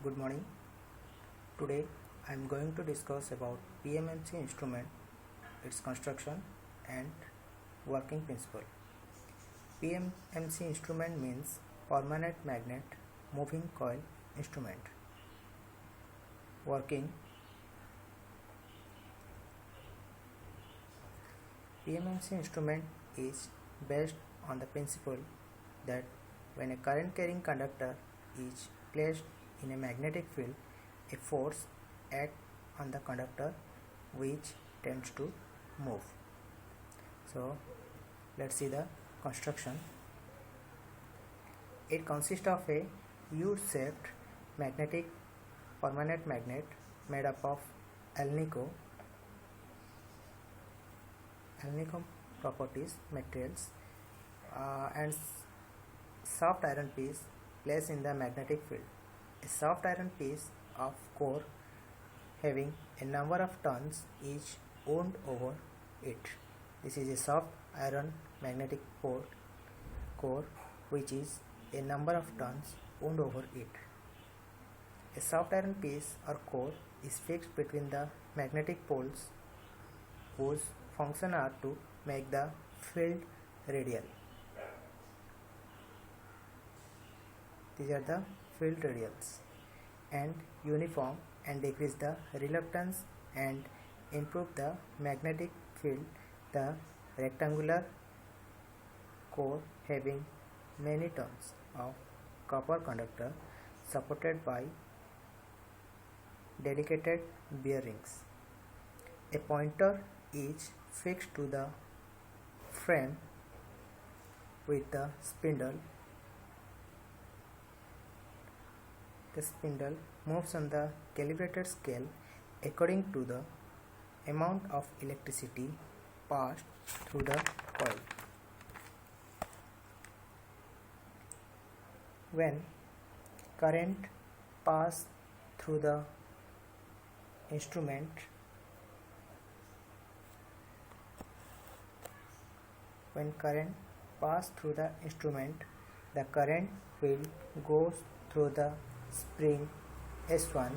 Good morning. Today I am going to discuss about PMMC instrument, its construction and working principle. PMMC instrument means permanent magnet moving coil instrument. Working. PMMC instrument is based on the principle that when a current carrying conductor is placed in a magnetic field, a force acts on the conductor which tends to move. So let's see the construction. It consists of a U-shaped magnetic permanent magnet made up of alnico properties materials and soft iron piece placed in the magnetic field. A soft iron piece of core having a number of turns is wound over it. This is a soft iron magnetic core which is a number of turns wound over it. A soft iron piece or core is fixed between the magnetic poles whose function are to make the field radial. These are the field radials and uniform and decrease the reluctance and improve the magnetic field. The rectangular core having many turns of copper conductor supported by dedicated bearings. A pointer is fixed to the frame with the spindle. The spindle moves on the calibrated scale according to the amount of electricity passed through the coil. When current passes through the instrument, the current will go through the spring S1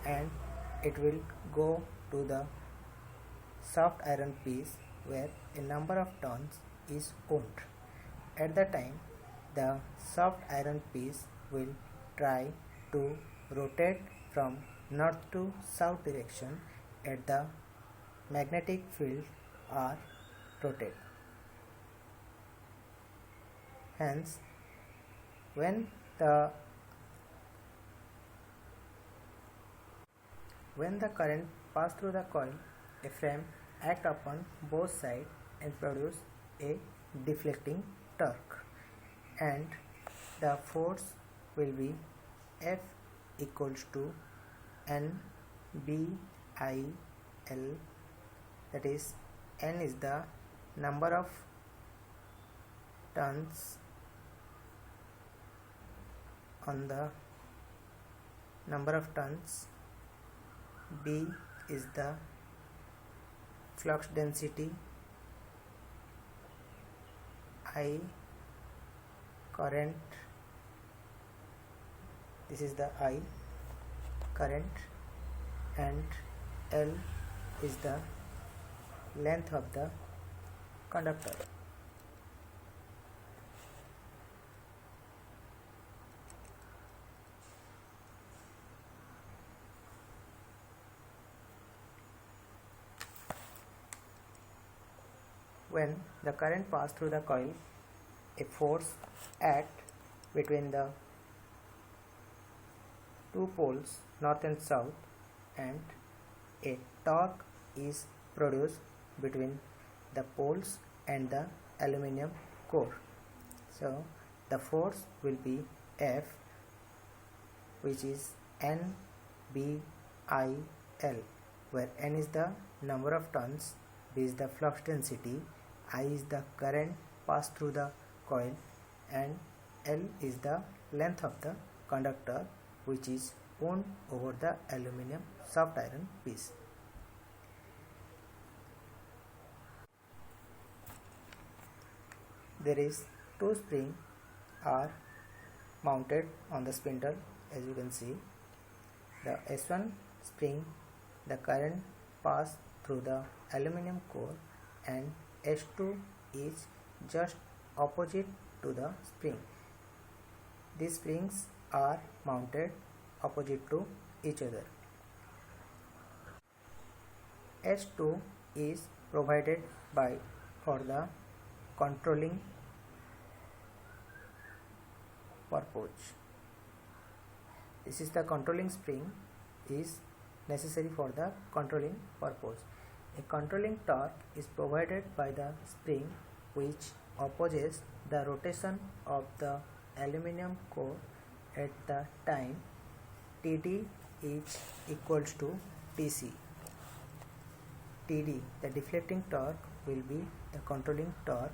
and it will go to the soft iron piece where a number of turns is wound. At the time, the soft iron piece will try to rotate from north to south direction at the magnetic field or rotate. Hence, when the current passes through the coil, a frame acts upon both sides and produce a deflecting torque, and the force will be F equals to NBIL, that is N is the number of turns on the number of turns, B is the flux density, I current, this is the I current, and L is the length of the conductor. When the current passes through the coil, a force acts between the two poles north and south, and a torque is produced between the poles and the aluminum core. So the force will be F, which is NBIL, where N is the number of turns, B is the flux density, I is the current passed through the coil, and L is the length of the conductor which is wound over the aluminum soft iron piece. There is two springs are mounted on the spindle, as you can see, the S1 spring, the current pass through the aluminum core, and S2 is just opposite to the spring. These springs are mounted opposite to each other. S2 is provided by for the controlling purpose. This is the controlling spring is necessary for the controlling purpose. A controlling torque is provided by the spring which opposes the rotation of the aluminum core at the time Td is equals to Tc. Td, the deflecting torque, will be the controlling torque,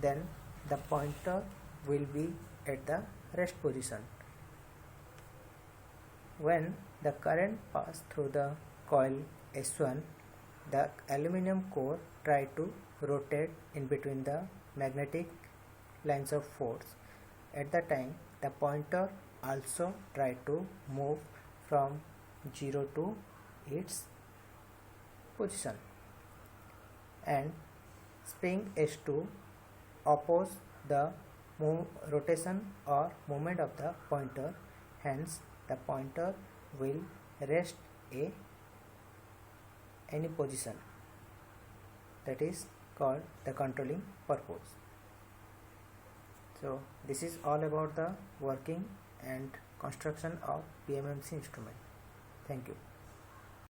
then the pointer will be at the rest position. When the current passes through the coil S1, the aluminum core tries to rotate in between the magnetic lines of force. At the time, the pointer also tries to move from 0 to its position, and spring S2 opposes the rotation or movement of the pointer, hence the pointer will rest any position. That is called the controlling purpose. So this is all about the working and construction of PMMC instrument. Thank you.